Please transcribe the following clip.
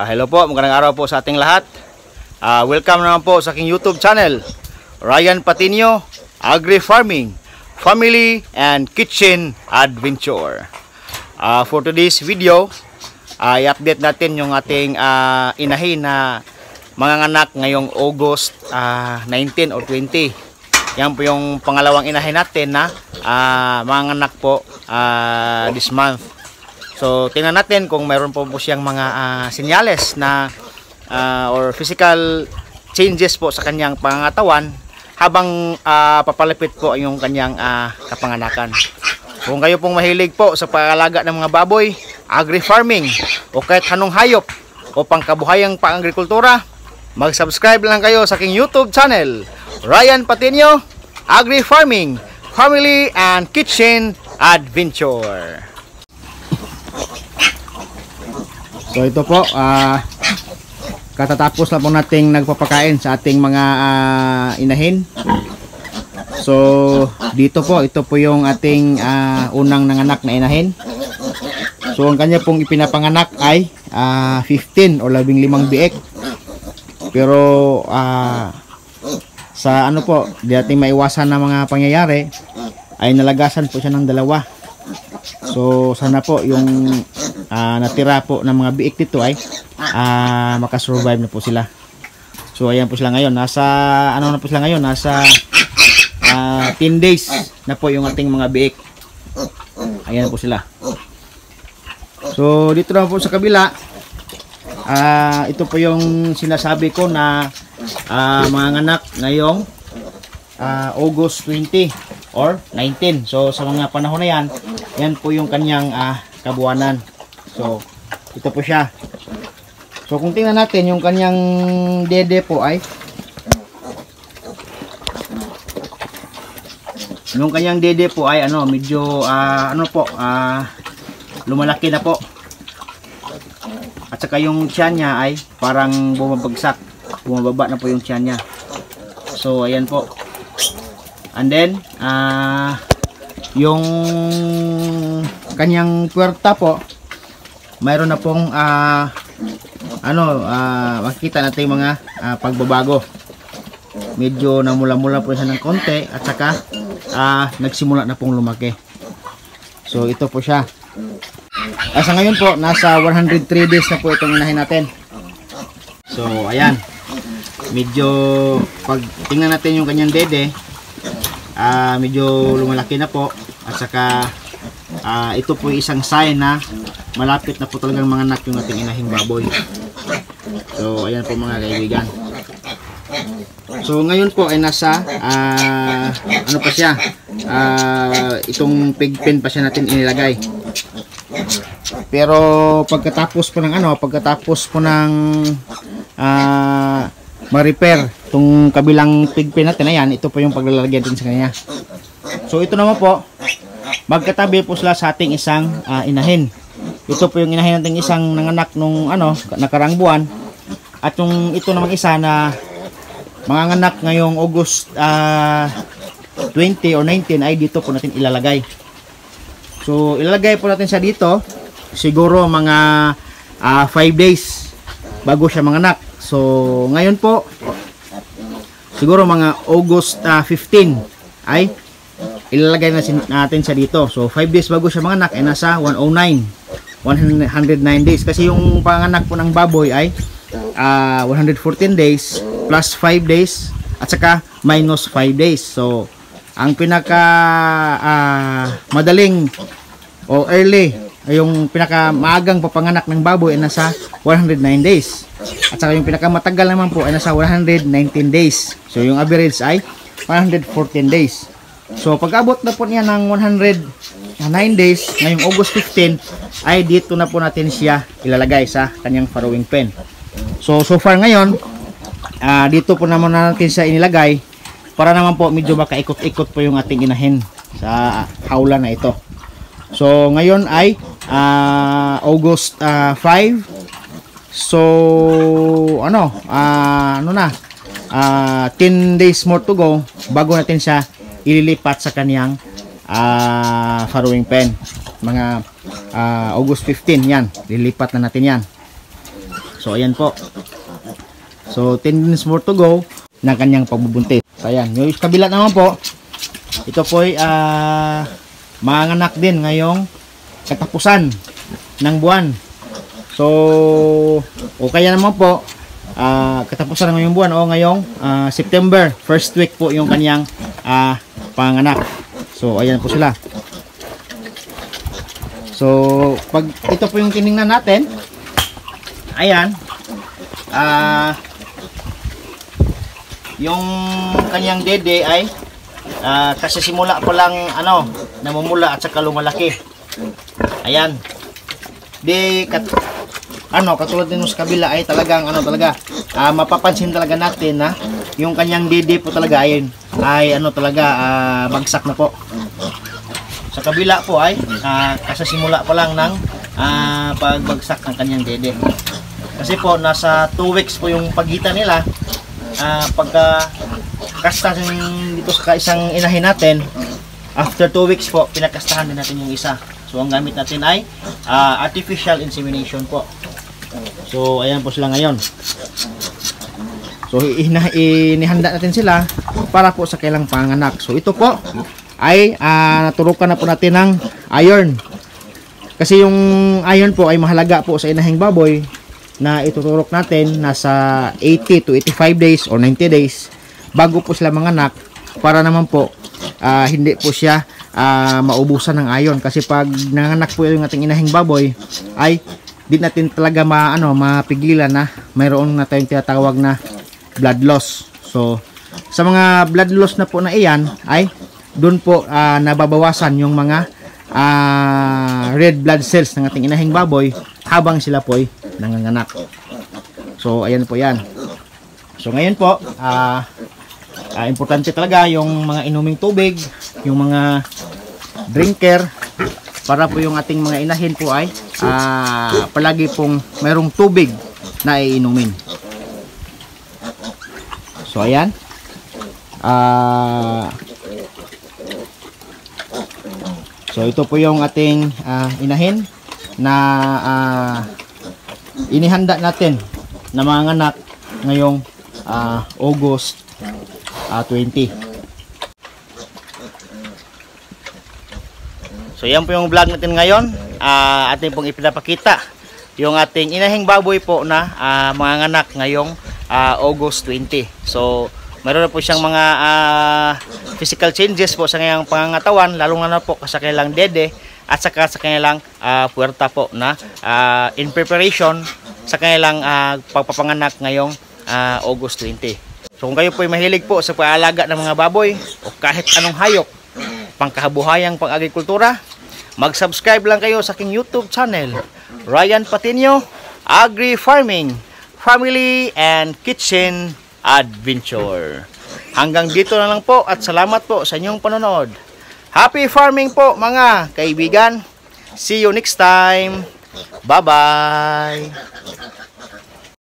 Hello po, magandang araw po sa ating lahat. Welcome naman po sa aking YouTube channel, Ryan Patinio, Agri Farming, Family and Kitchen Adventure. For today's video, i-update natin yung ating inahin na manganganak ngayong August 19 or 20. Yan po yung pangalawang inahin natin na manganganak po this month. So, tingnan natin kung mayroon po siyang mga senyales na or physical changes po sa kanyang pangangatawan habang papalapit po yung kanyang kapanganakan. Kung kayo pong mahilig po sa pag-alaga ng mga baboy, agri farming o kahit anong hayop o pangkabuhayang pang-agrikultura, mag-subscribe lang kayo sa aking YouTube channel, Ryan Patinio, Agri Farming, Family and Kitchen Adventure. So ito po, katatapos na po nating nagpapakain sa ating mga inahin. So dito po, ito po yung ating unang nanganak na inahin. So ang kanya pong ipinapanganak ay 15 o 15 biik. Pero sa ano po, di natin maiwasan na mga pangyayari, ay nalagasan po siya ng dalawa. So sana po yung natira po ng mga biik dito ay makasurvive na po sila. So ayan po sila ngayon, nasa ano na po sila ngayon, nasa 10 days na po yung ating mga biik. Ayan po sila. So dito na po sa kabila, ito po yung sinasabi ko na mga anak ngayong August 20 or 19. So sa mga panahon na yan, yan po yung kanyang kabuwanan. So ito po siya. So kung tingnan natin yung kanyang dede po ay medyo lumalaki na po. At saka yung tiyan niya ay parang bumabagsak, bumababa na po yung tiyan niya. So ayan po. And then yung kanyang puwerta po, mayroon na pong makikita natin yung mga pagbabago. Medyo namula-mula po siya ng konti at saka nagsimula na pong lumaki. So ito po siya. Sa ngayon po, nasa 103 days na po itong inahin natin. So ayan, medyo pag tingnan natin yung kanyang dede, medyo lumalaki na po. At saka ito po isang sign na malapit na po talagang manganak yung ating inahing baboy. So ayan po mga kaibigan. So ngayon po ay nasa ano pa siya, itong pigpen pa siya natin inilagay. Pero pagkatapos po ng ma-repair itong kabilang pigpen natin, ayan, ito po yung paglalagyan din sa kanya. So ito naman po, magkatabi po sila sa ating isang inahin. Ito po yung inahin nating isang nanganak nung nakarang buwan. At yung ito namang isa na manganganak ngayong August 20 or 19 ay dito po natin ilalagay. So ilalagay po natin siya dito siguro mga 5 days bago siya manganak. So ngayon po siguro mga August 15 ay ilalagay natin siya dito. So 5 days bago siya manganak ay nasa 109 days. Kasi yung panganak po ng baboy ay 114 days plus 5 days at saka minus 5 days. So ang pinaka madaling o early, yung pinaka maagang papanganak ng baboy ay nasa 109 days. At saka yung pinaka matagal naman po ay nasa 119 days. So yung average ay 114 days. So pag-abot na po niya ng 109 days ngayong August 15 ay dito na po natin siya ilalagay sa kanyang farrowing pen. So far ngayon, dito po naman natin siya inilagay para naman po medyo makaikot-ikot po yung ating inahin sa hawla na ito. So ngayon ay August 5. So 10 days more to go bago natin siya ililipat sa kaniyang farrowing pen. Mga August 15 yan, lilipat na natin yan. So ayan po. So 10 minutes more to go ng kanyang pagbubuntis. So ayan, yung kabila naman po, ito po ay manganak din ngayong katapusan ng buwan. So o kaya naman po katapusan ng ngayong buwan o ngayong September, first week po yung kanyang panganak. So ayan po sila. So pag ito po yung tiningnan natin, ayan, yung kanyang dede ay kasi simula pa lang namumula at saka lumalaki. Ayan. Katulad din sa kabila ay talagang mapapansin talaga natin na yung kanyang dede po talaga ay bagsak na po. Sa kabila po ay kasi simula pa lang ng pagbagsak ng kanyang dede. Kasi po nasa 2 weeks po yung pagitan nila. Pagka kasta dito sa isang inahin natin, after 2 weeks po pinakastahan din natin yung isa. So ang gamit natin ay artificial insemination po. So ayan po sila ngayon. So inihanda natin sila para po sa kailang panganak. So ito po ay naturukan na po natin ng iron. Kasi yung iron po ay mahalaga po sa inahing baboy na ituturok natin nasa 80 to 85 days or 90 days bago po sila manganak, para naman po hindi po siya maubusan ng iron. Kasi pag nanganak po yung ating inahing baboy ay di natin talaga mapigilan na mayroon na tayong tinatawag na blood loss. So sa mga blood loss na po na iyan ay doon po nababawasan yung mga red blood cells ng ating inahing baboy habang sila po ay nanganganak. So ayan po yan. So ngayon po importante talaga yung mga inuming tubig, yung mga drinker, para po yung ating mga inahin po ay palagi pong mayroong tubig na iinumin. So ayan. So ito po yung ating inahin na inihanda natin na manganak ngayong August 20. So yan po yung vlog natin ngayon. Atin pong ipinapakita yung ating inahing baboy po na manganak ngayong August 20. So mayroon na po siyang mga physical changes po sa kanyang pangangatawan, lalong na po sa kanilang dede at saka sa kanilang puwerta po na in preparation sa kanilang pagpapanganak ngayong August 20. So kung kayo po ay mahilig po sa pag-aalaga ng mga baboy o kahit anong hayop, pangkabuhayang pang-agrikultura, mag-subscribe lang kayo sa aking YouTube channel, Ryan Patinio, Agri Farming, Family and Kitchen Adventure. Hanggang dito na lang po at salamat po sa inyong panonood. Happy farming po mga kaibigan. See you next time. Bye-bye.